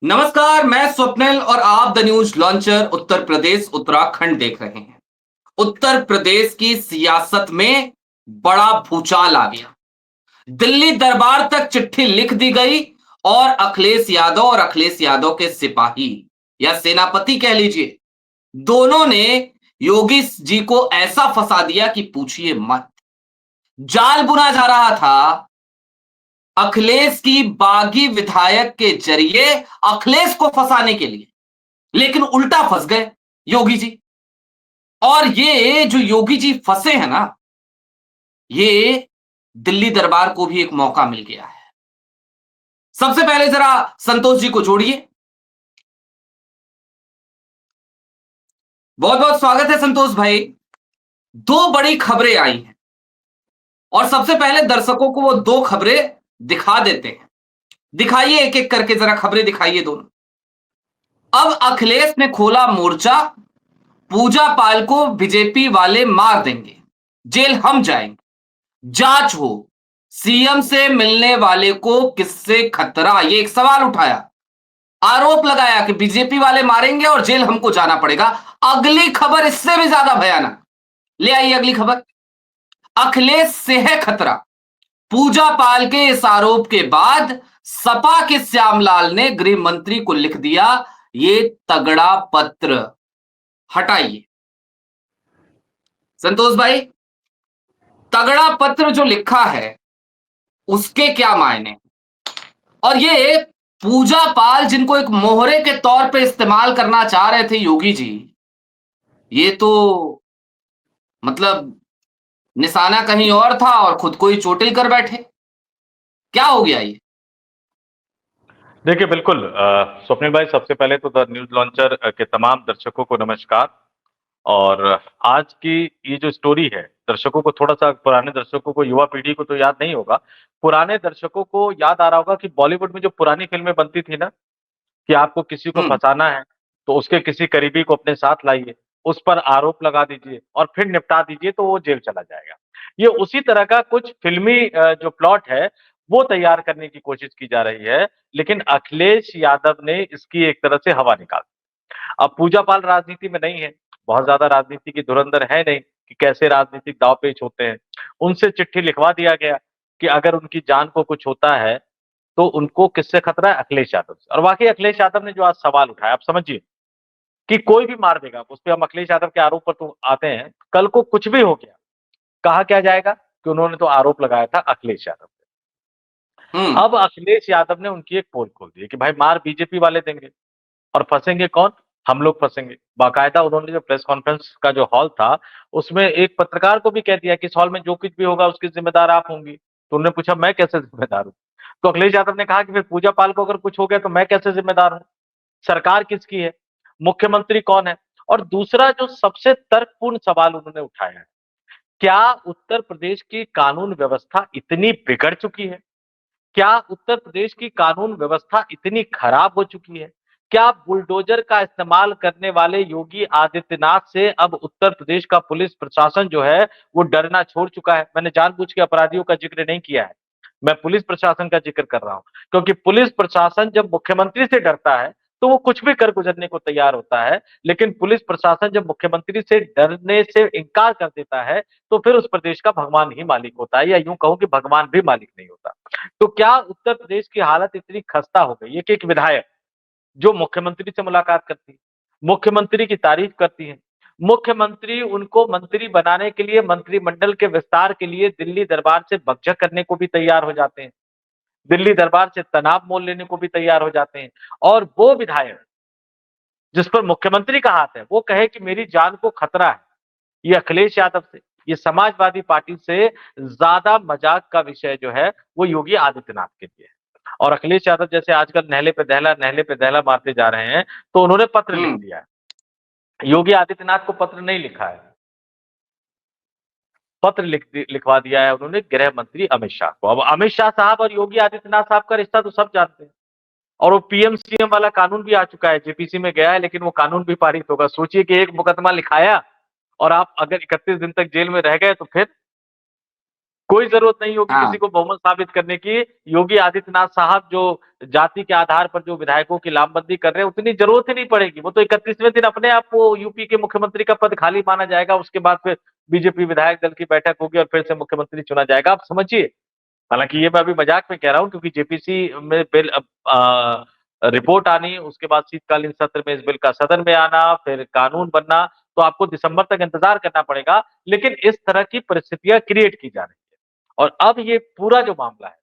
नमस्कार, मैं स्वप्निल और आप the news launcher Uttar Pradesh Uttarakhand देख रहे हैं। उत्तर प्रदेश की सियासत में बड़ा भूचाल आ गया। दिल्ली दरबार तक चिट्ठी लिख दी गई और अखिलेश यादव के सिपाही या सेनापति कह लीजिए, दोनों ने योगी जी को ऐसा फंसा दिया कि पूछिए मत। जाल बुना जा रहा था अखिलेश की बागी विधायक के जरिए अखिलेश को फंसाने के लिए, लेकिन उल्टा फंस गए योगी जी। और ये जो योगी जी फंसे हैं ना, ये दिल्ली दरबार को भी एक मौका मिल गया है। सबसे पहले जरा संतोष जी को जोड़िए। बहुत बहुत स्वागत है संतोष भाई। दो बड़ी खबरें आई हैं और सबसे पहले दर्शकों को वो दो खबरें दिखा देते हैं। दिखाइए एक एक करके, जरा खबरें दिखाइए दोनों। अब अखिलेश ने खोला मोर्चा, पूजा पाल को बीजेपी वाले मार देंगे, जेल हम जाएंगे, जांच हो, सीएम से मिलने वाले को किससे खतरा, ये एक सवाल उठाया। आरोप लगाया कि बीजेपी वाले मारेंगे और जेल हमको जाना पड़ेगा। अगली खबर इससे भी ज्यादा भयानक, ले आइए अगली खबर। अखिलेश से है खतरा, पूजा पाल के इस आरोप के बाद सपा के श्यामलाल ने गृह मंत्री को लिख दिया ये तगड़ा पत्र। हटाइए संतोष भाई, तगड़ा पत्र जो लिखा है उसके क्या मायने। और ये पूजा पाल जिनको एक मोहरे के तौर पे इस्तेमाल करना चाह रहे थे योगी जी, ये तो मतलब निशाना कहीं और था और खुद को ही चोटिल कर बैठे। क्या हो गया ये। देखिए बिल्कुल स्वप्निल भाई, सबसे पहले तो द न्यूज लॉन्चर के तमाम दर्शकों को नमस्कार। और आज की ये जो स्टोरी है, दर्शकों को थोड़ा सा, पुराने दर्शकों को, युवा पीढ़ी को तो याद नहीं होगा। पुराने दर्शकों को याद आ रहा होगा कि बॉलीवुड में जो पुरानी फिल्में बनती थी ना, कि आपको किसी को हम्म। फंसाना है तो उसके किसी करीबी को अपने साथ लाइए, उस पर आरोप लगा दीजिए और फिर निपटा दीजिए तो वो जेल चला जाएगा। ये उसी तरह का कुछ फिल्मी जो प्लॉट है वो तैयार करने की कोशिश की जा रही है, लेकिन अखिलेश यादव ने इसकी एक तरह से हवा निकाल दी। अब पूजा पाल राजनीति में नहीं है, बहुत ज्यादा राजनीति की धुरंधर है नहीं कि कैसे राजनीतिक दांवपेच होते हैं। उनसे चिट्ठी लिखवा दिया गया कि अगर उनकी जान को कुछ होता है तो उनको किससे खतरा है? अखिलेश यादव से। और वाकई अखिलेश यादव ने जो आज सवाल उठाया, आप समझिए कि कोई भी मार देगा उस पे। हम अखिलेश यादव के आरोप पर तो आते हैं, कल को कुछ भी हो गया, कहा क्या जाएगा कि उन्होंने तो आरोप लगाया था अखिलेश यादव पे। हम्म। अब अखिलेश यादव ने उनकी एक पोल खोल दी है कि भाई मार बीजेपी वाले देंगे और फंसेंगे कौन? हम लोग फंसेंगे। बाकायदा उन्होंने जो प्रेस कॉन्फ्रेंस का जो हॉल था, उसमें एक पत्रकार को भी कह दिया कि इस हॉल में जो कुछ भी होगा उसकी जिम्मेदार आप होंगी। तो उन्होंने पूछा मैं कैसे जिम्मेदार हूँ? तो अखिलेश यादव ने कहा कि फिर पूजा पाल को अगर कुछ हो गया तो मैं कैसे जिम्मेदार हूँ? सरकार किसकी है? मुख्यमंत्री कौन है? और दूसरा जो सबसे तर्कपूर्ण सवाल उन्होंने उठाया है, क्या उत्तर प्रदेश की कानून व्यवस्था इतनी बिगड़ चुकी है? क्या उत्तर प्रदेश की कानून व्यवस्था इतनी खराब हो चुकी है? क्या बुलडोजर का इस्तेमाल करने वाले योगी आदित्यनाथ से अब उत्तर प्रदेश का पुलिस प्रशासन जो है वो डरना छोड़ चुका है? मैंने जानबूझ के अपराधियों का जिक्र नहीं किया है, मैं पुलिस प्रशासन का जिक्र कर रहा हूं, क्योंकि पुलिस प्रशासन जब मुख्यमंत्री से डरता है तो वो कुछ भी कर गुजरने को तैयार होता है, लेकिन पुलिस प्रशासन जब मुख्यमंत्री से डरने से इनकार कर देता है तो फिर उस प्रदेश का भगवान ही मालिक होता है, या यूं कहूं कि भगवान भी मालिक नहीं होता। तो क्या उत्तर प्रदेश की हालत इतनी खस्ता हो गई है कि एक विधायक जो मुख्यमंत्री से मुलाकात करती है, मुख्यमंत्री की तारीफ करती है, मुख्यमंत्री उनको मंत्री बनाने के लिए, मंत्रिमंडल के विस्तार के लिए दिल्ली दरबार से बकझक करने को भी तैयार हो जाते हैं, दिल्ली दरबार से तनाव मोल लेने को भी तैयार हो जाते हैं, और वो विधायक जिस पर मुख्यमंत्री का हाथ है वो कहे कि मेरी जान को खतरा है, ये अखिलेश यादव से, ये समाजवादी पार्टी से ज्यादा मजाक का विषय जो है वो योगी आदित्यनाथ के लिए है। और अखिलेश यादव जैसे आजकल नहले पे दहला मारते जा रहे हैं, तो उन्होंने पत्र लिख हम्म। दिया है। योगी आदित्यनाथ को पत्र नहीं लिखा है, पत्र लिखवा दिया है उन्होंने गृह मंत्री अमित शाह को। अब अमित शाह साहब और योगी आदित्यनाथ साहब का रिश्ता तो सब जानते हैं, और वो पीएम सीएम वाला कानून भी आ चुका है, जेपीसी में गया है, लेकिन वो कानून भी पारित होगा। सोचिए कि एक मुकदमा लिखाया और आप अगर 31 दिन तक जेल में रह गए तो फिर कोई जरूरत नहीं होगी हाँ किसी को बहुमत साबित करने की। योगी आदित्यनाथ साहब जो जाति के आधार पर जो विधायकों की लामबंदी कर रहे हैं, उतनी जरूरत ही नहीं पड़ेगी। वो तो 31वें दिन अपने आप को यूपी के मुख्यमंत्री का पद खाली माना जाएगा, उसके बाद फिर बीजेपी विधायक दल की बैठक होगी और फिर से मुख्यमंत्री चुना जाएगा। आप समझिए, हालांकि ये मैं अभी मजाक में कह रहा हूं, क्योंकि जेपीसी में बिल रिपोर्ट आनी, उसके बाद शीतकालीन सत्र में इस बिल का सदन में आना, फिर कानून बनना, तो आपको दिसंबर तक इंतजार करना पड़ेगा। लेकिन इस तरह की परिस्थितियां क्रिएट की जा रही है। और अब ये पूरा जो मामला है,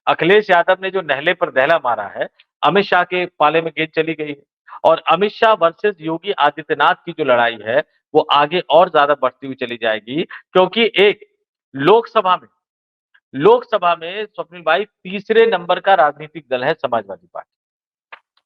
अखिलेश यादव ने जो नहले पर दहला मारा है, अमित शाह के पाले में गेंद चली गई है। और अमित शाह वर्सेस योगी आदित्यनाथ की जो लड़ाई है, वो आगे और ज्यादा बढ़ती हुई चली जाएगी। क्योंकि एक लोकसभा में लोकसभा में स्वप्निल भाई तीसरे नंबर का राजनीतिक दल है समाजवादी पार्टी।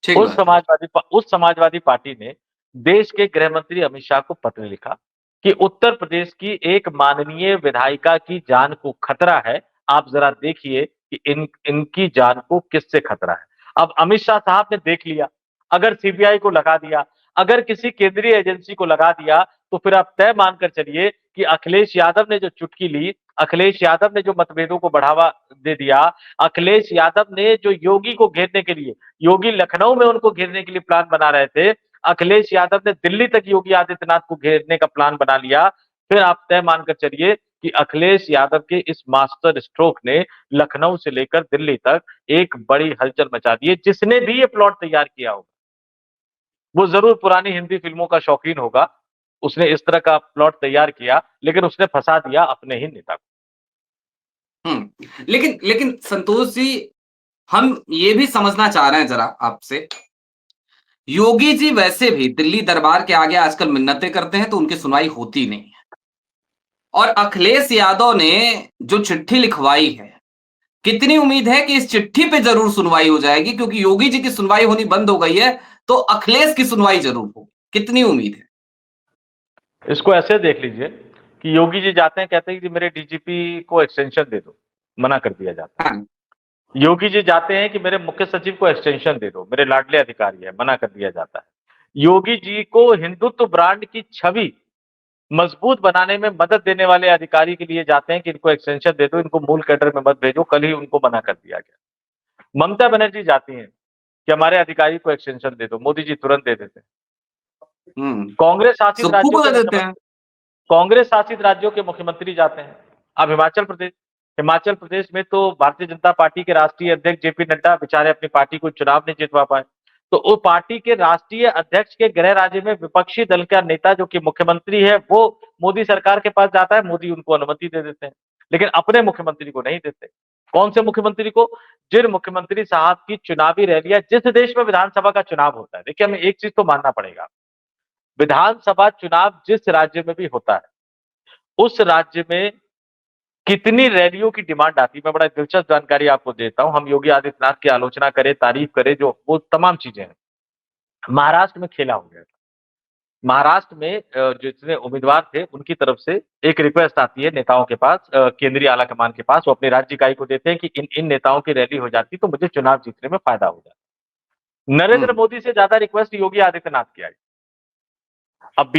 ठीक बात है। उस समाजवादी पार्टी ने देश के गृह मंत्री अमित शाह को पत्र लिखा कि उत्तर प्रदेश की एक माननीय विधायिका की जान को खतरा है, आप जरा देखिए कि इनकी जान को किससे खतरा है। अब अमित शाह साहब ने देख लिया, अगर सीबीआई को लगा दिया, अगर किसी केंद्रीय एजेंसी को लगा दिया, तो फिर आप तय मानकर चलिए कि अखिलेश यादव ने जो चुटकी ली, अखिलेश यादव ने जो मतभेदों को बढ़ावा दे दिया, अखिलेश यादव ने जो योगी को घेरने के लिए, योगी लखनऊ में उनको घेरने के लिए प्लान बना रहे थे, अखिलेश यादव ने दिल्ली तक योगी आदित्यनाथ को घेरने का प्लान बना लिया। फिर आप तय मानकर चलिए कि अखिलेश यादव के इस मास्टर स्ट्रोक ने लखनऊ से लेकर दिल्ली तक एक बड़ी हलचल मचा दी है। जिसने भी ये प्लॉट तैयार किया होगा, वो जरूर पुरानी हिंदी फिल्मों का शौकीन होगा। उसने इस तरह का प्लॉट तैयार किया, लेकिन उसने फंसा दिया अपने ही नेता को। लेकिन लेकिन संतोष जी, हम ये भी समझना चाह रहे हैं जरा आपसे, योगी जी वैसे भी दिल्ली दरबार के आगे आजकल मिन्नतें करते हैं तो उनकी सुनवाई होती नहीं है। और अखिलेश यादव ने जो चिट्ठी लिखवाई है, कितनी उम्मीद है कि इस चिट्ठी पे जरूर सुनवाई हो जाएगी, क्योंकि योगी जी की सुनवाई होनी बंद हो गई है, तो अखिलेश की सुनवाई जरूर होगी, कितनी उम्मीद है? इसको ऐसे देख लीजिए कि योगी जी जाते हैं, कहते हैं कि मेरे डीजीपी को एक्सटेंशन दे दो, मना कर दिया जाता है। हाँ। योगी जी जाते हैं कि मेरे मुख्य सचिव को एक्सटेंशन दे दो, मेरे लाडले अधिकारी है, मना कर दिया जाता है। योगी जी को हिंदुत्व ब्रांड की छवि मजबूत बनाने में मदद देने वाले अधिकारी के लिए जाते हैं कि इनको एक्सटेंशन दे दो, इनको मूल कैडर में मत भेजो, कल ही उनको मना कर दिया गया। ममता बनर्जी जाती हैं कि हमारे अधिकारी को एक्सटेंशन दे दो, मोदी जी तुरंत दे देते हैं। कांग्रेस शासित सुप्पू राज्यों को के दे देते हैं। मुख्यमंत्री कांग्रेस शासित राज्यों के मुख्यमंत्री जाते हैं। अब हिमाचल प्रदेश में तो भारतीय जनता पार्टी के राष्ट्रीय अध्यक्ष जेपी नड्डा बेचारे अपनी पार्टी को चुनाव नहीं जितवा पाए, तो वो पार्टी के राष्ट्रीय अध्यक्ष के गृह राज्य में विपक्षी दल का नेता जो कि मुख्यमंत्री है, वो मोदी सरकार के पास जाता है, मोदी उनको अनुमति दे देते हैं, लेकिन अपने मुख्यमंत्री को नहीं देते। कौन से मुख्यमंत्री को? जिन मुख्यमंत्री साहब की चुनावी रैलियां, जिस देश में विधानसभा का चुनाव होता है, देखिए हमें एक चीज तो मानना पड़ेगा, विधानसभा चुनाव जिस राज्य में भी होता है, उस राज्य में कितनी रैलियों की डिमांड आती है। मैं बड़ा दिलचस्प जानकारी आपको देता हूं। हम योगी आदित्यनाथ की आलोचना करें, तारीफ करें, जो वो तमाम चीजें हैं, महाराष्ट्र में खेला हो गया था। महाराष्ट्र में जितने उम्मीदवार थे उनकी तरफ से एक रिक्वेस्ट आती है नेताओं के पास, केंद्रीय आला कमान के पास, वो अपनी राज्य इकाई को देते हैं कि इन इन नेताओं की रैली हो जाती तो मुझे चुनाव जीतने में फायदा हो जाता। नरेंद्र हम्म। मोदी से ज्यादा रिक्वेस्ट योगी आदित्यनाथ की आई। अब अच्छा।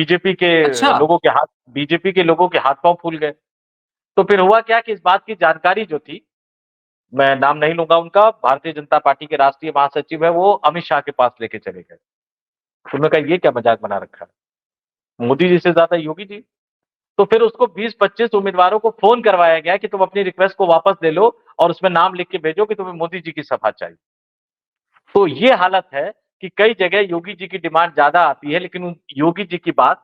बीजेपी के लोगों के हाथ पांव फूल गए। तो फिर हुआ क्या कि इस बात की जानकारी जो थी, मैं नाम नहीं लूंगा उनका, भारतीय जनता पार्टी के राष्ट्रीय महासचिव है, वो अमित शाह के पास लेके चले गए। तो उन्होंने कहा ये क्या मजाक बना रखा है, मोदी जी से ज्यादा योगी जी। तो फिर उसको 20-25 उम्मीदवारों को फोन करवाया गया कि तुम अपनी रिक्वेस्ट को वापस ले लो और उसमें नाम लिख के भेजो कि तुम्हें मोदी जी की सभा चाहिए। तो ये हालत है कि कई जगह योगी जी की डिमांड ज्यादा आती है, लेकिन योगी जी की बात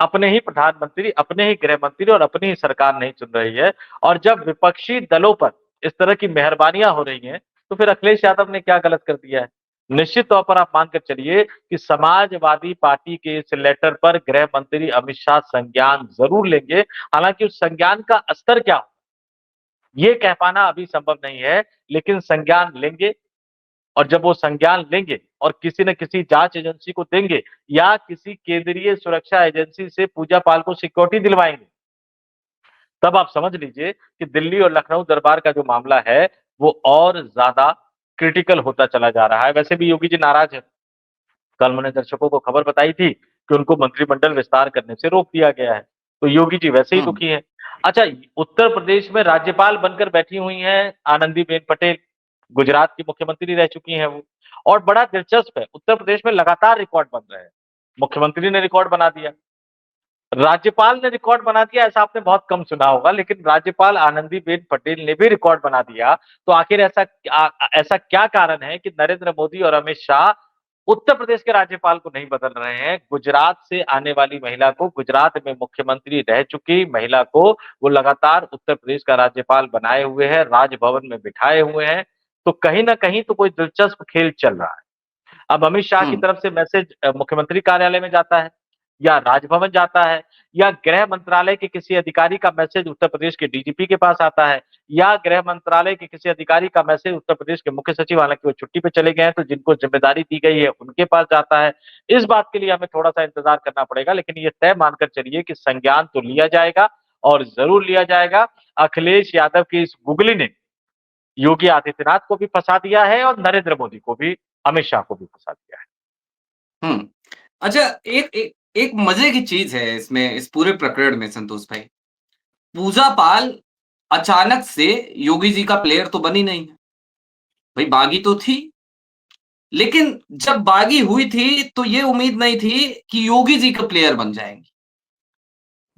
अपने ही प्रधानमंत्री, अपने ही गृह मंत्री और अपनी ही सरकार नहीं सुन रही है। और जब विपक्षी दलों पर इस तरह की मेहरबानियां हो रही हैं, तो फिर अखिलेश यादव ने क्या गलत कर दिया है? निश्चित तौर पर आप मानकर चलिए कि समाजवादी पार्टी के इस लेटर पर गृह मंत्री अमित शाह संज्ञान जरूर लेंगे। हालांकि उस संज्ञान का स्तर क्या हो, ये कह पाना अभी संभव नहीं है, लेकिन संज्ञान लेंगे। और जब वो संज्ञान लेंगे और किसी न किसी जांच एजेंसी को देंगे या किसी केंद्रीय सुरक्षा एजेंसी से पूजा पाल को सिक्योरिटी दिलवाएंगे, तब आप समझ लीजिए कि दिल्ली और लखनऊ दरबार का जो मामला है, वो और ज्यादा क्रिटिकल होता चला जा रहा है। वैसे भी योगी जी नाराज है। कल मैंने दर्शकों को खबर बताई थी कि उनको मंत्रिमंडल विस्तार करने से रोक दिया गया है, तो योगी जी वैसे ही हम्म। दुखी हैं। अच्छा, उत्तर प्रदेश में राज्यपाल बनकर बैठी हुई हैं आनंदीबेन पटेल, गुजरात की मुख्यमंत्री रह चुकी हैं वो। और बड़ा दिलचस्प है, उत्तर प्रदेश में लगातार रिकॉर्ड बन रहे हैं। मुख्यमंत्री ने रिकॉर्ड बना दिया, राज्यपाल ने रिकॉर्ड बना दिया, ऐसा आपने बहुत कम सुना होगा, लेकिन राज्यपाल आनंदीबेन पटेल ने भी रिकॉर्ड बना दिया। तो आखिर ऐसा क्या कारण है कि नरेंद्र मोदी और अमित शाह उत्तर प्रदेश के राज्यपाल को नहीं बदल रहे हैं? गुजरात से आने वाली महिला को, गुजरात में मुख्यमंत्री रह चुकी महिला को वो लगातार उत्तर प्रदेश का राज्यपाल बनाए हुए हैं, राजभवन में बिठाए हुए हैं। तो कहीं ना कहीं तो कोई दिलचस्प खेल चल रहा है। अब अमित शाह की हम्म। तरफ से मैसेज मुख्यमंत्री कार्यालय में जाता है, या राजभवन जाता है, या गृह मंत्रालय के किसी अधिकारी का मैसेज उत्तर प्रदेश के डीजीपी के पास आता है, या गृह मंत्रालय के किसी अधिकारी का मैसेज उत्तर प्रदेश के मुख्य सचिव, हालांकि वो छुट्टी पे चले गए हैं, तो जिनको जिम्मेदारी दी गई है उनके पास जाता है। इस बात के लिए हमें थोड़ा सा इंतजार करना पड़ेगा, लेकिन ये तय मानकर चलिए कि संज्ञान तो लिया जाएगा, और जरूर लिया जाएगा। अखिलेश यादव की इस गुगली ने योगी आदित्यनाथ को भी फंसा दिया है, और नरेंद्र मोदी को भी, अमित शाह को भी फंसा दिया है। हम्म। अच्छा, एक मजे की चीज है इसमें, इस पूरे प्रकरण में संतोष भाई, पूजा पाल अचानक से योगी जी का प्लेयर तो बनी नहीं है। भाई बागी तो थी, लेकिन जब बागी हुई थी तो ये उम्मीद नहीं थी कि योगी जी का प्लेयर बन जाएंगी।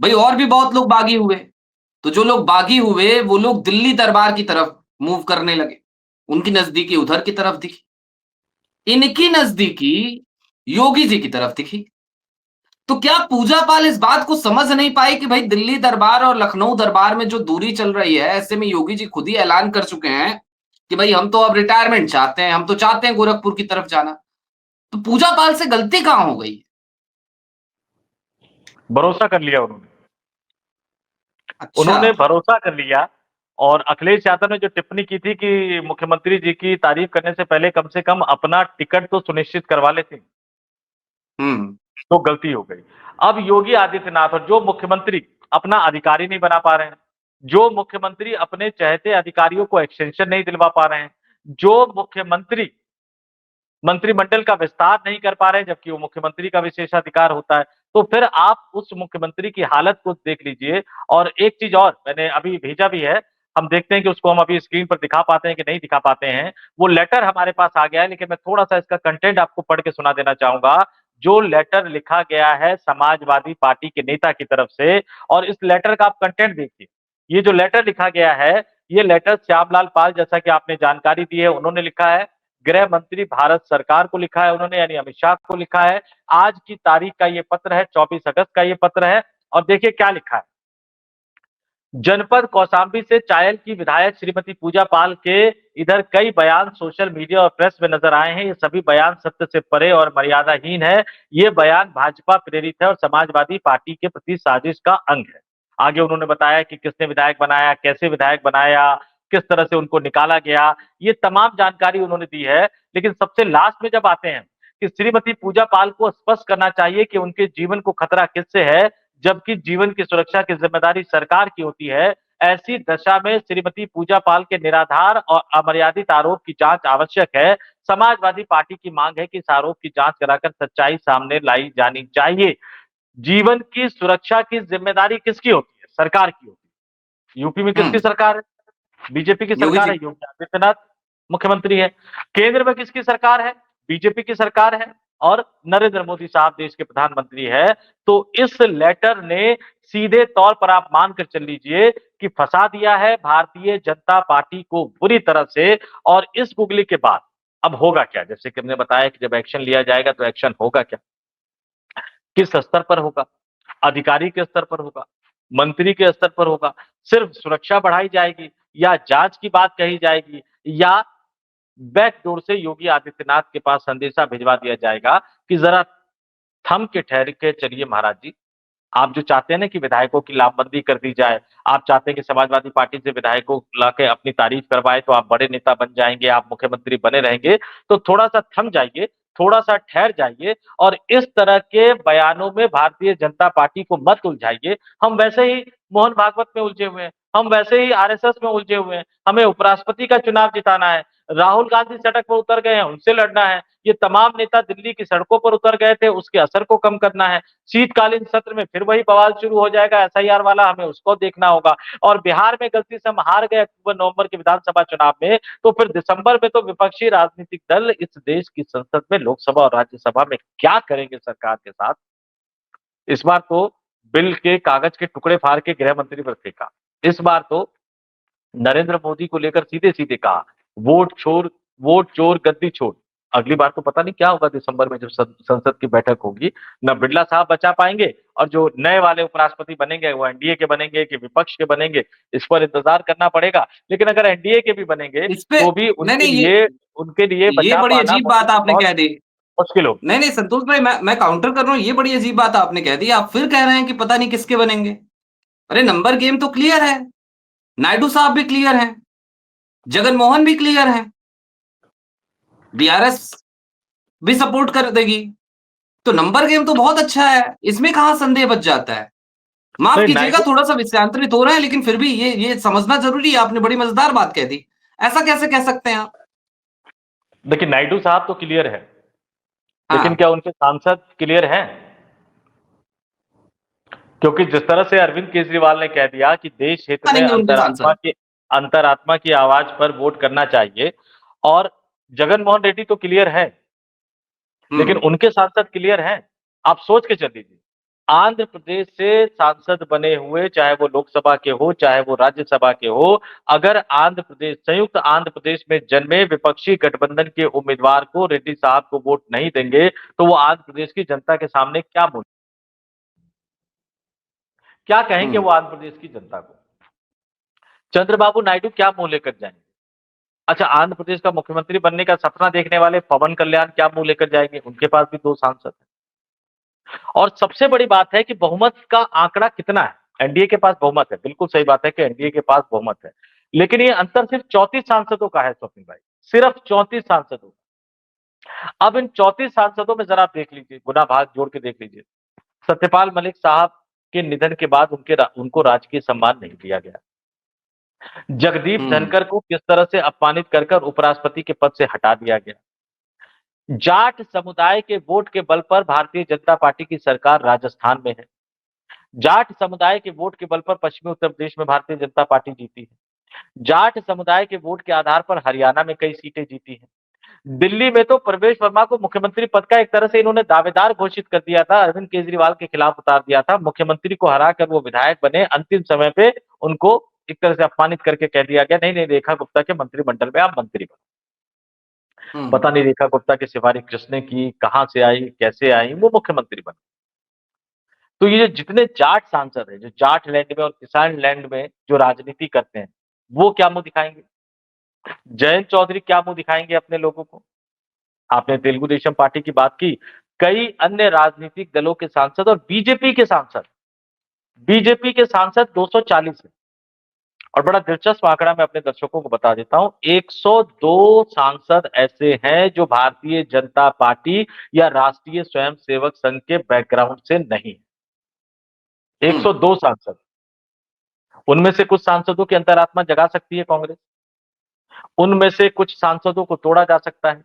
भाई और भी बहुत लोग बागी हुए, तो जो लोग बागी हुए वो लोग दिल्ली दरबार की तरफ मूव करने लगे, उनकी नजदीकी उधर की तरफ दिखी, इनकी नजदीकी योगी जी की तरफ दिखी। तो क्या पूजा पाल इस बात को समझ नहीं पाई कि भाई दिल्ली दरबार और लखनऊ दरबार में जो दूरी चल रही है, ऐसे में योगी जी खुद ही ऐलान कर चुके हैं कि भाई हम तो अब रिटायरमेंट चाहते हैं, हम तो चाहते हैं गोरखपुर की तरफ जाना। तो पूजा पाल से गलती कहां हो गई? भरोसा कर लिया उन्होंने। अच्छा। उन्होंने भरोसा कर लिया। और अखिलेश यादव ने जो टिप्पणी की थी कि मुख्यमंत्री जी की तारीफ करने से पहले कम से कम अपना टिकट तो सुनिश्चित करवा लेते, हम्म। तो गलती हो गई। अब योगी आदित्यनाथ और जो मुख्यमंत्री अपना अधिकारी नहीं बना पा रहे हैं, जो मुख्यमंत्री अपने चहेते अधिकारियों को एक्सटेंशन नहीं दिलवा पा रहे हैं, जो मुख्यमंत्री मंत्रिमंडल का विस्तार नहीं कर पा रहे हैं, जबकि वो मुख्यमंत्री का विशेषाधिकार होता है, तो फिर आप उस मुख्यमंत्री की हालत को देख लीजिए। और एक चीज और मैंने अभी भेजा भी है, हम देखते हैं कि उसको हम अभी स्क्रीन पर दिखा पाते हैं कि नहीं दिखा पाते हैं। वो लेटर हमारे पास आ गया है, लेकिन मैं थोड़ा सा इसका कंटेंट आपको पढ़ के सुना देना चाहूंगा। जो लेटर लिखा गया है समाजवादी पार्टी के नेता की तरफ से, और इस लेटर का आप कंटेंट देखिए। ये जो लेटर लिखा गया है, ये लेटर श्यामलाल पाल, जैसा कि आपने जानकारी दी है, उन्होंने लिखा है। गृह मंत्री भारत सरकार को लिखा है उन्होंने, यानी अमित शाह को लिखा है। आज की तारीख का ये पत्र है, 24 अगस्त का ये पत्र है। और देखिए क्या लिखा है। जनपद कौशाम्बी से चायल की विधायक श्रीमती पूजा पाल के इधर कई बयान सोशल मीडिया और प्रेस में नजर आए हैं। ये सभी बयान सत्य से परे और मर्यादाहीन है। ये बयान भाजपा प्रेरित है और समाजवादी पार्टी के प्रति साजिश का अंग है। आगे उन्होंने बताया कि किसने विधायक बनाया, कैसे विधायक बनाया, किस तरह से उनको निकाला गया, ये तमाम जानकारी उन्होंने दी है। लेकिन सबसे लास्ट में जब आते हैं कि श्रीमती पूजा पाल को स्पष्ट करना चाहिए कि उनके जीवन को खतरा किससे है, जबकि जीवन की सुरक्षा की जिम्मेदारी सरकार की होती है। ऐसी दशा में श्रीमती पूजा पाल के निराधार और अमर्यादित आरोप की जांच आवश्यक है। समाजवादी पार्टी की मांग है कि इस आरोप की जांच कराकर सच्चाई सामने लाई जानी चाहिए। जीवन की सुरक्षा की जिम्मेदारी किसकी होती है? सरकार की होती है। यूपी में किसकी हम्म। सरकार है? बीजेपी की योगी सरकार है, जी। योगी आदित्यनाथ मुख्यमंत्री है। केंद्र में किसकी सरकार है? बीजेपी की सरकार है, और नरेंद्र मोदी साहब देश के प्रधानमंत्री है। तो इस लेटर ने सीधे तौर पर आप मानकर चल लीजिए कि फंसा दिया है भारतीय जनता पार्टी को बुरी तरह से। और इस गुगली के बाद अब होगा क्या? जैसे कि हमने बताया कि जब एक्शन लिया जाएगा तो एक्शन होगा क्या, किस स्तर पर होगा? अधिकारी के स्तर पर होगा, मंत्री के स्तर पर होगा, सिर्फ सुरक्षा बढ़ाई जाएगी, या जांच की बात कही जाएगी, या बैकडोर से योगी आदित्यनाथ के पास संदेशा भिजवा दिया जाएगा कि जरा थम के ठहर के चलिए महाराज जी। आप जो चाहते हैं ना कि विधायकों की लामबंदी कर दी जाए, आप चाहते हैं कि समाजवादी पार्टी से विधायकों लाके अपनी तारीफ करवाए तो आप बड़े नेता बन जाएंगे, आप मुख्यमंत्री बने रहेंगे, तो थोड़ा सा थम जाइए, थोड़ा सा ठहर जाइए, और इस तरह के बयानों में भारतीय जनता पार्टी को मत उलझाइए। हम वैसे ही मोहन भागवत में उलझे हुए हैं, हम वैसे ही आरएसएस में उलझे हुए हैं, हमें उपराष्ट्रपति का चुनाव जिताना है, राहुल गांधी सड़क पर उतर गए हैं, उनसे लड़ना है। ये तमाम नेता दिल्ली की सड़कों पर उतर गए थे, उसके असर को कम करना है। शीतकालीन सत्र में फिर वही बवाल शुरू हो जाएगा एसआईआर वाला, हमें उसको देखना होगा। और बिहार में गलती से हम हार गए अक्टूबर नवंबर के विधानसभा चुनाव में, तो फिर दिसंबर में तो विपक्षी राजनीतिक दल इस देश की संसद में, लोकसभा और राज्यसभा में क्या करेंगे सरकार के साथ। इस बार तो बिल के कागज के टुकड़े फाड़ के गृह मंत्री पर फेंका। इस बार तो नरेंद्र मोदी को लेकर सीधे सीधे कहा, वोट चोर गद्दी छोड़। अगली बार तो पता नहीं क्या होगा दिसंबर में जब संसद की बैठक होगी, न बिरला साहब बचा पाएंगे, और जो नए वाले उपराष्ट्रपति बनेंगे वो एनडीए के बनेंगे कि विपक्ष के बनेंगे, इस पर इंतजार करना पड़ेगा। लेकिन अगर एनडीए के भी बनेंगे इस पे तो भी नहीं नहीं, उनके लिए ये बचा बड़ी पाना अजीब मोदी बात को आपने बहुत कह दी। मुश्किल होगा। नहीं नहीं संतोष भाई, मैं काउंटर कर रहा हूं, ये बड़ी अजीब बात आपने कह दी। आप फिर कह रहे हैं कि पता नहीं किसके बनेंगे। अरे नंबर गेम तो क्लियर है, नायडू साहब भी क्लियर हैं, जगन मोहन भी क्लियर हैं, बीआरएस भी सपोर्ट कर देगी। तो नंबर गेम तो बहुत अच्छा है, इसमें कहां संदेह बच जाता है। माफ नहीं, कीजिएगा, नायडू, थोड़ा सा विषयांतरित हो रहा है, लेकिन फिर भी ये समझना जरूरी है। आपने बड़ी मजेदार बात कह दी। ऐसा कैसे कह सकते हैं आप? देखिए नायडू साहब तो क्लियर है, लेकिन हाँ, क्या उनके सांसद क्लियर हैं? क्योंकि जिस तरह से अरविंद केजरीवाल ने कह दिया कि देश हित में मानेंगे उनके सांसद। अंतरात्मा की आवाज पर वोट करना चाहिए, और जगन मोहन रेड्डी तो क्लियर है, लेकिन हम्म। उनके सांसद क्लियर हैं। आप सोच के चल लीजिए, आंध्र प्रदेश से सांसद बने हुए, चाहे वो लोकसभा के हो चाहे वो राज्यसभा के हो, अगर संयुक्त आंध्र प्रदेश में जन्मे विपक्षी गठबंधन के उम्मीदवार को, रेड्डी साहब को वोट नहीं देंगे, तो वो आंध्र प्रदेश की जनता के सामने क्या कहेंगे वो हम्म। आंध्र प्रदेश की जनता को? चंद्रबाबू नायडू क्या मुंह लेकर जाएंगे? अच्छा, आंध्र प्रदेश का मुख्यमंत्री बनने का सपना देखने वाले पवन कल्याण क्या मुंह लेकर जाएंगे? उनके पास भी 2 सांसद हैं। और सबसे बड़ी बात है कि बहुमत का आंकड़ा कितना है? एनडीए के पास बहुमत है, बिल्कुल सही बात है कि एनडीए के पास बहुमत है, लेकिन ये अंतर सिर्फ 34 सांसदों का है स्वप्निल भाई, सिर्फ 34 सांसदों। अब इन 34 सांसदों में जरा आप देख लीजिए, गुना भाग जोड़ के देख लीजिए। सत्यपाल मलिक साहब के निधन के बाद उनको राजकीय सम्मान नहीं दिया गया। जगदीप हम्म। धनखड़ को किस तरह से अपमानित कर उपराष्ट्रपति के पद से हटा दिया गया। जाट समुदाय के वोट के बल पर भारतीय जनता पार्टी की सरकार राजस्थान में है। जाट समुदाय के वोट के बल पर पश्चिमी उत्तर प्रदेश में भारतीय जनता पार्टी जीती है। जाट समुदाय के वोट के आधार पर हरियाणा में कई सीटें जीती हैं। दिल्ली में तो प्रवेश वर्मा को मुख्यमंत्री पद का एक तरह से इन्होंने दावेदार घोषित कर दिया था, अरविंद केजरीवाल के खिलाफ उतार दिया था। मुख्यमंत्री को हराकर वो विधायक बने, अंतिम समय पे उनको एक तरह से अपमानित करके कह दिया गया, नहीं नहीं, रेखा गुप्ता के मंत्रिमंडल में आप मंत्री बनो। हम्म। पता नहीं रेखा गुप्ता की सिफारिश किसने की, कहां से आई, कैसे आई, वो मुख्यमंत्री बने। तो ये जितने जाट सांसद हैं, जो जाट लैंड में और किसान लैंड में जो राजनीति करते हैं, वो क्या मुंह दिखाएंगे? जयंत चौधरी क्या मुंह दिखाएंगे अपने लोगों को? आपने तेलुगु देशम पार्टी की बात की, कई अन्य राजनीतिक दलों के सांसद और बीजेपी के सांसद 240 है। और बड़ा दिलचस्प आंकड़ा मैं अपने दर्शकों को बता देता हूं, 102 सांसद ऐसे हैं जो भारतीय जनता पार्टी या राष्ट्रीय स्वयंसेवक संघ के बैकग्राउंड से नहीं। हम्म। 102 सांसद। उनमें से कुछ सांसदों की अंतरात्मा जगा सकती है कांग्रेस, उनमें से कुछ सांसदों को तोड़ा जा सकता है।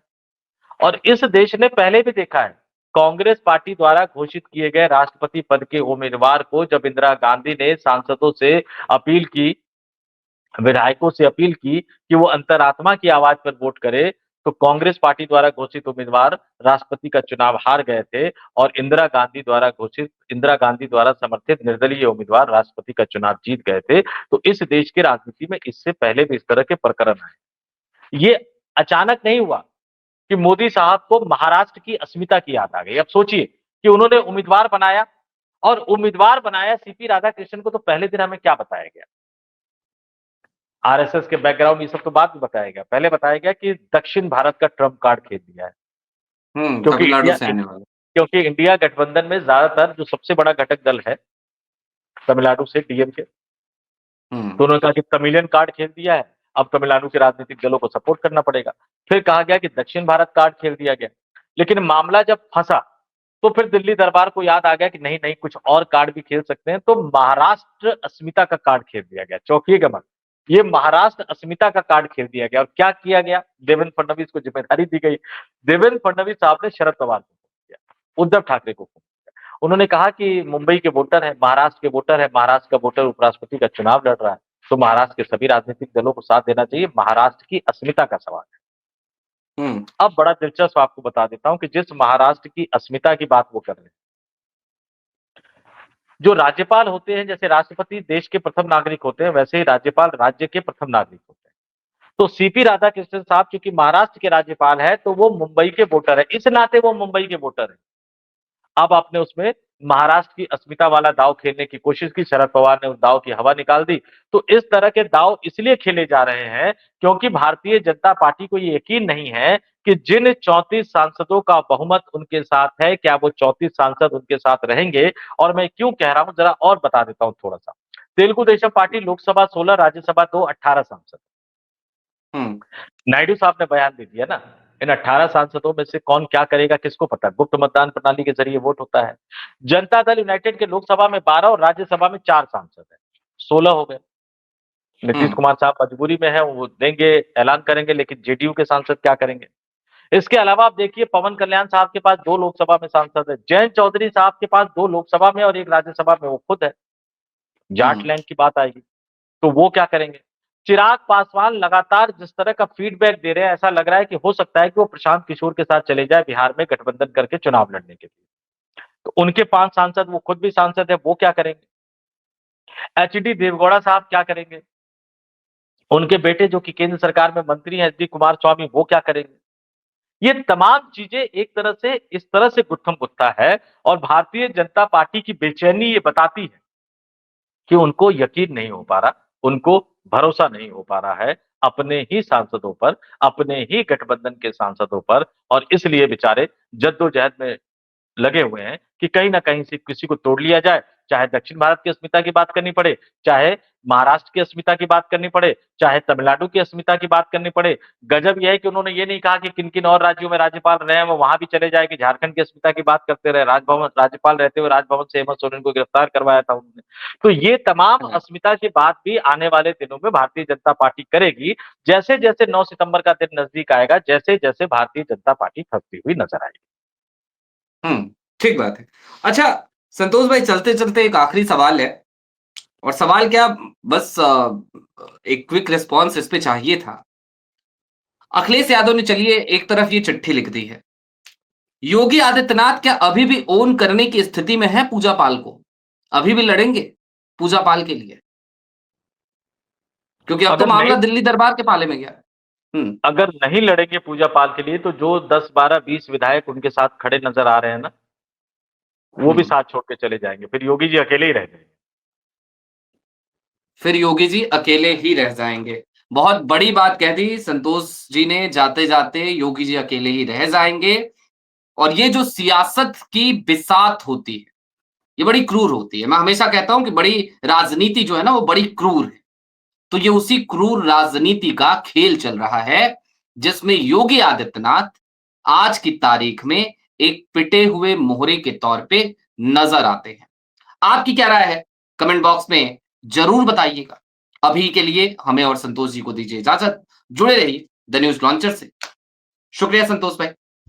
और इस देश ने पहले भी देखा है, कांग्रेस पार्टी द्वारा घोषित किए गए राष्ट्रपति पद के उम्मीदवार को जब इंदिरा गांधी ने सांसदों से अपील की, विधायकों से अपील की कि वो अंतरात्मा की आवाज पर वोट करे, तो कांग्रेस पार्टी द्वारा घोषित उम्मीदवार राष्ट्रपति का चुनाव हार गए थे, और इंदिरा गांधी द्वारा समर्थित निर्दलीय उम्मीदवार राष्ट्रपति का चुनाव जीत गए थे। तो इस देश की राजनीति में इससे पहले भी इस तरह के प्रकरण आए। ये अचानक नहीं हुआ कि मोदी साहब को महाराष्ट्र की अस्मिता की याद आ गई। अब सोचिए कि उन्होंने उम्मीदवार बनाया, और उम्मीदवार बनाया सीपी राधाकृष्णन को, तो पहले दिन हमें क्या बताया गया? आरएसएस के बैकग्राउंड, ये सब तो बाद में बताया गया, पहले बताया गया कि दक्षिण भारत का ट्रम्प कार्ड खेल दिया है। हम्म। क्योंकि तमिलनाडु इंडिया से आने वाले। क्योंकि इंडिया गठबंधन में ज्यादातर जो सबसे बड़ा घटक दल है तमिलनाडु से डीएमके, तो हम्म। उन्होंने कहा कि तमिलियन कार्ड खेल दिया है, अब तमिलनाडु के राजनीतिक दलों को सपोर्ट करना पड़ेगा। फिर कहा गया कि दक्षिण भारत कार्ड खेल दिया गया, लेकिन मामला जब फंसा तो फिर दिल्ली दरबार को याद आ गया कि नहीं नहीं, कुछ और कार्ड भी खेल सकते हैं, तो महाराष्ट्र अस्मिता का कार्ड खेल दिया गया। चौंकिएगा मत, ये महाराष्ट्र अस्मिता का कार्ड खेल दिया गया। और क्या किया गया? देवेंद्र फडणवीस को जिम्मेदारी दी गई। देवेंद्र फडणवीस साहब ने शरद पवार को फोन किया, उद्धव ठाकरे को फोन किया। उन्होंने कहा कि मुंबई के वोटर है, महाराष्ट्र के वोटर है, महाराष्ट्र का वोटर उपराष्ट्रपति का चुनाव लड़ रहा है, तो महाराष्ट्र के सभी राजनीतिक दलों को साथ देना चाहिए। महाराष्ट्र की अस्मिता का सवाल है। अब बड़ा दिलचस्प आपको बता देता हूं कि जिस महाराष्ट्र की अस्मिता की बात वो कर रहे हैं, जो राज्यपाल होते हैं, जैसे राष्ट्रपति देश के प्रथम नागरिक होते हैं, वैसे ही राज्यपाल राज्य के प्रथम नागरिक होते हैं। तो सीपी राधाकृष्णन साहब चूंकि महाराष्ट्र के राज्यपाल है, तो वो मुंबई के वोटर है, इस नाते वो मुंबई के वोटर है। अब आपने उसमें महाराष्ट्र की अस्मिता वाला दाव खेलने की कोशिश की, शरद पवार ने उस दाव की हवा निकाल दी। तो इस तरह के दाव इसलिए खेले जा रहे हैं क्योंकि भारतीय जनता पार्टी को ये यकीन नहीं है कि जिन 34 सांसदों का बहुमत उनके साथ है, क्या वो 34 सांसद उनके साथ रहेंगे। और मैं क्यों कह रहा हूं, जरा और बता देता हूं थोड़ा सा। तेलुगु देशम पार्टी लोकसभा 16, राज्यसभा 2, 18 सांसद। नायडू साहब ने बयान दे दिया ना, इन 18 सांसदों में से कौन क्या करेगा किसको पता। गुप्त मतदान प्रणाली के जरिए वोट होता है। जनता दल यूनाइटेड के लोकसभा में 12 और राज्यसभा में 4 सांसद है, 16 हो गए। नीतीश कुमार साहब मजबूरी में है, वो देंगे, ऐलान करेंगे, लेकिन जेडीयू के सांसद क्या करेंगे। इसके अलावा आप देखिए, पवन कल्याण साहब के पास 2 लोकसभा में सांसद है, जयंत चौधरी साहब के पास 2 लोकसभा में और 1 राज्यसभा में, वो खुद है। जाट लैंड की बात आएगी तो वो क्या करेंगे। चिराग पासवान लगातार जिस तरह का फीडबैक दे रहे हैं, ऐसा लग रहा है कि हो सकता है कि वो प्रशांत किशोर के साथ चले जाए बिहार में गठबंधन करके चुनाव लड़ने के लिए। तो उनके 5 सांसद, वो खुद भी सांसद है, वो क्या करेंगे। एचडी देवगौड़ा साहब क्या करेंगे। उनके बेटे जो कि केंद्र सरकार में मंत्री हैं, एचडी कुमार स्वामी, वो क्या करेंगे। ये तमाम चीजें एक तरह से इस तरह से गुत्थम गुत्था है और भारतीय जनता पार्टी की बेचैनी ये बताती है कि उनको यकीन नहीं हो पा रहा, उनको भरोसा नहीं हो पा रहा है अपने ही सांसदों पर, अपने ही गठबंधन के सांसदों पर। और इसलिए बेचारे जद्दोजहद में लगे हुए हैं कि कहीं ना कहीं से किसी को तोड़ लिया जाए, चाहे दक्षिण भारत की अस्मिता की बात करनी पड़े, चाहे महाराष्ट्र की अस्मिता की बात करनी पड़े, चाहे तमिलनाडु की अस्मिता की बात करनी पड़े। गजब यह है कि उन्होंने ये नहीं कहा कि किन किन और राज्यों में राज्यपाल रहे हैं वो वहां भी चले जाए, कि झारखंड की अस्मिता की बात करते रहे। राजभवन राज्यपाल रहते हुए राजभवन से हेमंत सोरेन को गिरफ्तार करवाया था उन्होंने। तो ये तमाम अस्मिता की बात भी आने वाले दिनों में भारतीय जनता पार्टी करेगी, जैसे जैसे 9 सितंबर का दिन नजदीक आएगा, जैसे जैसे भारतीय जनता पार्टी थकती हुई नजर आएगी। ठीक बात है। अच्छा संतोष भाई, चलते चलते एक आखिरी सवाल है, और सवाल क्या, बस एक क्विक रिस्पॉन्स इस पे चाहिए था। अखिलेश यादव ने चलिए एक तरफ ये चिट्ठी लिख दी है, योगी आदित्यनाथ क्या अभी भी ओन करने की स्थिति में है पूजा पाल को? अभी भी लड़ेंगे पूजा पाल के लिए? क्योंकि अब तो मामला दिल्ली दरबार के पाले में गया है। अगर नहीं लड़ेंगे पूजा पाल के लिए, तो जो 10, 12, 20 विधायक उनके साथ खड़े नजर आ रहे हैं ना, वो भी साथ छोड़ के चले जाएंगे, फिर योगी जी अकेले ही रह जाएंगे। फिर योगी जी अकेले ही रह जाएंगे। बहुत बड़ी बात कह दी संतोष जी ने, जाते जाते योगी जी अकेले ही रह जाएंगे। और ये जो सियासत की बिसात होती है, ये बड़ी क्रूर होती है। मैं हमेशा कहता हूं कि बड़ी राजनीति जो है ना, वो बड़ी क्रूर है। तो ये उसी क्रूर राजनीति का खेल चल रहा है, जिसमें योगी आदित्यनाथ आज की तारीख में एक पिटे हुए मोहरे के तौर पे नजर आते हैं। आपकी क्या राय है, कमेंट बॉक्स में जरूर बताइएगा। अभी के लिए हमें और संतोष जी को दीजिए इजाजत। जुड़े रहिए द न्यूज लॉन्चर से। शुक्रिया संतोष भाई।